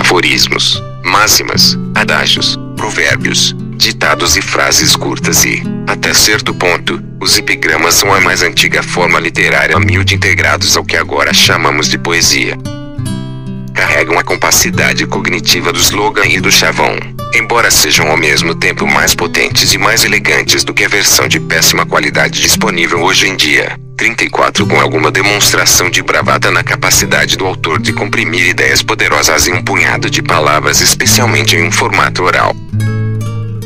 aforismos, máximas, adágios, provérbios, ditados e frases curtas e, até certo ponto, os epigramas são a mais antiga forma literária humilde integrados ao que agora chamamos de poesia. Carregam a capacidade cognitiva do slogan e do chavão, embora sejam ao mesmo tempo mais potentes e mais elegantes do que a versão de péssima qualidade disponível hoje em dia. 34 Com alguma demonstração de bravata na capacidade do autor de comprimir ideias poderosas em um punhado de palavras, especialmente em um formato oral.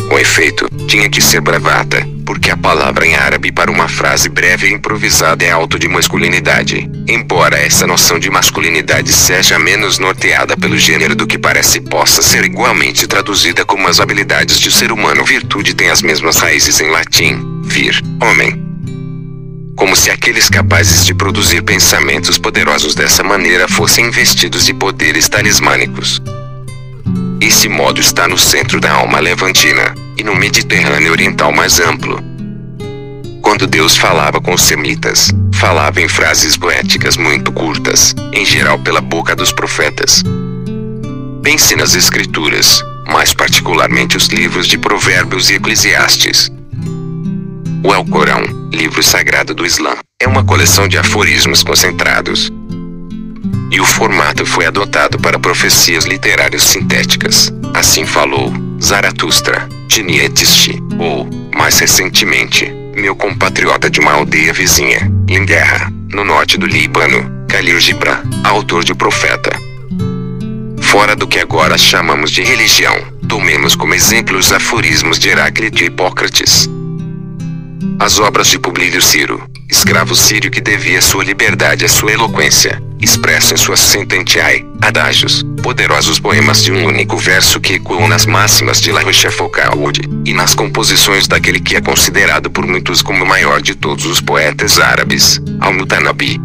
Com efeito, tinha que ser bravata, porque a palavra em árabe para uma frase breve e improvisada é auto de masculinidade, embora essa noção de masculinidade seja menos norteada pelo gênero do que parece, possa ser igualmente traduzida como as habilidades de ser humano. Virtude tem as mesmas raízes em latim, vir, homem. Como se aqueles capazes de produzir pensamentos poderosos dessa maneira fossem investidos de poderes talismânicos. Esse modo está no centro da alma levantina, e no Mediterrâneo oriental mais amplo. Quando Deus falava com os semitas, falava em frases poéticas muito curtas, em geral pela boca dos profetas. Pense nas escrituras, mais particularmente os livros de Provérbios e Eclesiastes. O Alcorão, livro sagrado do Islã, é uma coleção de aforismos concentrados. E o formato foi adotado para profecias literárias sintéticas. Assim falou Zaratustra, de Nietzsche, ou, mais recentemente, meu compatriota de uma aldeia vizinha, em guerra, no norte do Líbano, Khalil Gibran, autor de O Profeta. Fora do que agora chamamos de religião, tomemos como exemplo os aforismos de Heráclito e Hipócrates. As obras de Publio Ciro, escravo sírio que devia sua liberdade à sua eloquência, expressa em suas sententiae, adágios, poderosos poemas de um único verso que ecoam nas máximas de La Rochefoucauld, e nas composições daquele que é considerado por muitos como o maior de todos os poetas árabes, Al-Mutanabi.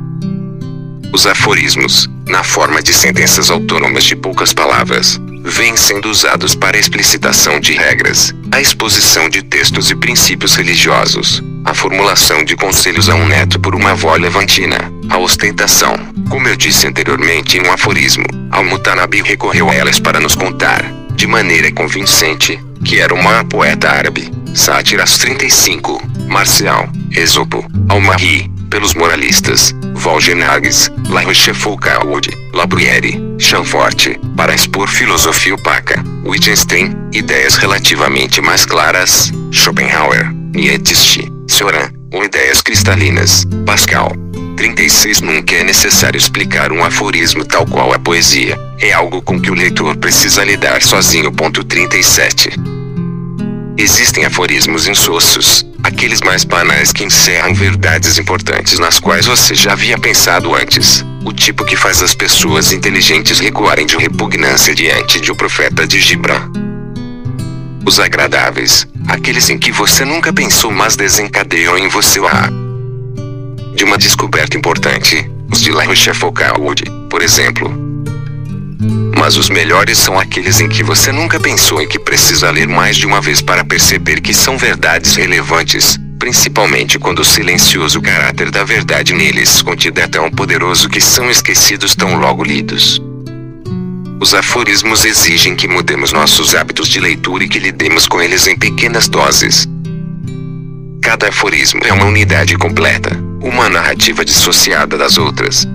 Os aforismos, na forma de sentenças autônomas de poucas palavras, vêm sendo usados para a explicitação de regras, a exposição de textos e princípios religiosos, a formulação de conselhos a um neto por uma avó levantina, a ostentação. Como eu disse anteriormente em um aforismo, Al-Mutanabi recorreu a elas para nos contar, de maneira convincente, que era o maior poeta árabe. Sátiras 35, Marcial, Esopo, Al-Mahri, pelos moralistas, Volgenagues, La Rochefoucauld, La Bruyère, Chamfort, para expor filosofia opaca, Wittgenstein, ideias relativamente mais claras, Schopenhauer, Nietzsche, Cioran, ou ideias cristalinas, Pascal. 36 Nunca é necessário explicar um aforismo tal qual a poesia, é algo com que o leitor precisa lidar sozinho. 37 Existem aforismos insossos, aqueles mais banais que encerram verdades importantes nas quais você já havia pensado antes, o tipo que faz as pessoas inteligentes recuarem de repugnância diante de O Profeta de Gibran. Os agradáveis, aqueles em que você nunca pensou mas desencadeiam em você o de uma descoberta importante, os de La Rochefoucauld, por exemplo. Mas os melhores são aqueles em que você nunca pensou e que precisa ler mais de uma vez para perceber que são verdades relevantes, principalmente quando o silencioso caráter da verdade neles contida é tão poderoso que são esquecidos tão logo lidos. Os aforismos exigem que mudemos nossos hábitos de leitura e que lidemos com eles em pequenas doses. Cada aforismo é uma unidade completa, uma narrativa dissociada das outras.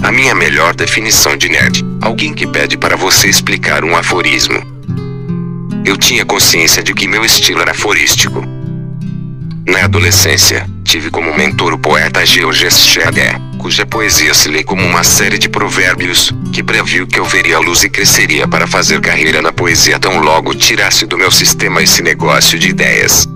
A minha melhor definição de nerd, alguém que pede para você explicar um aforismo. Eu tinha consciência de que meu estilo era aforístico. Na adolescência, tive como mentor o poeta Georges Sade, cuja poesia se lê como uma série de provérbios, que previu que eu veria a luz e cresceria para fazer carreira na poesia tão logo tirasse do meu sistema esse negócio de ideias.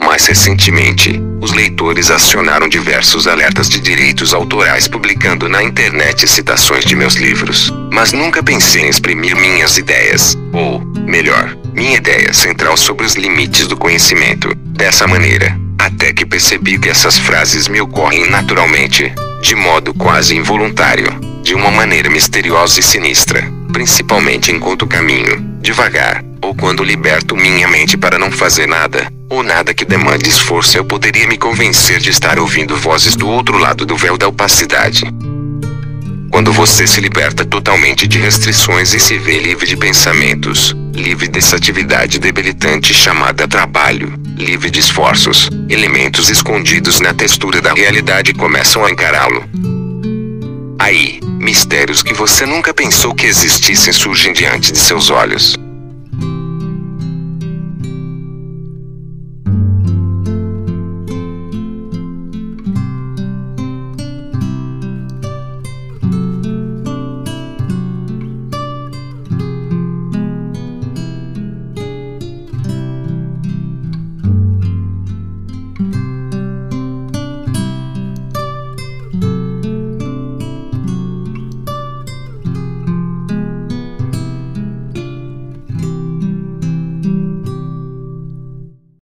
Mais recentemente, os leitores acionaram diversos alertas de direitos autorais publicando na internet citações de meus livros, mas nunca pensei em exprimir minhas ideias, ou, melhor, minha ideia central sobre os limites do conhecimento, dessa maneira, até que percebi que essas frases me ocorrem naturalmente, de modo quase involuntário, de uma maneira misteriosa e sinistra, principalmente enquanto caminho, devagar, ou quando liberto minha mente para não fazer nada, ou nada que demande esforço. Eu poderia me convencer de estar ouvindo vozes do outro lado do véu da opacidade. Quando você se liberta totalmente de restrições e se vê livre de pensamentos, livre dessa atividade debilitante chamada trabalho, livre de esforços, elementos escondidos na textura da realidade começam a encará-lo. Aí, mistérios que você nunca pensou que existissem surgem diante de seus olhos.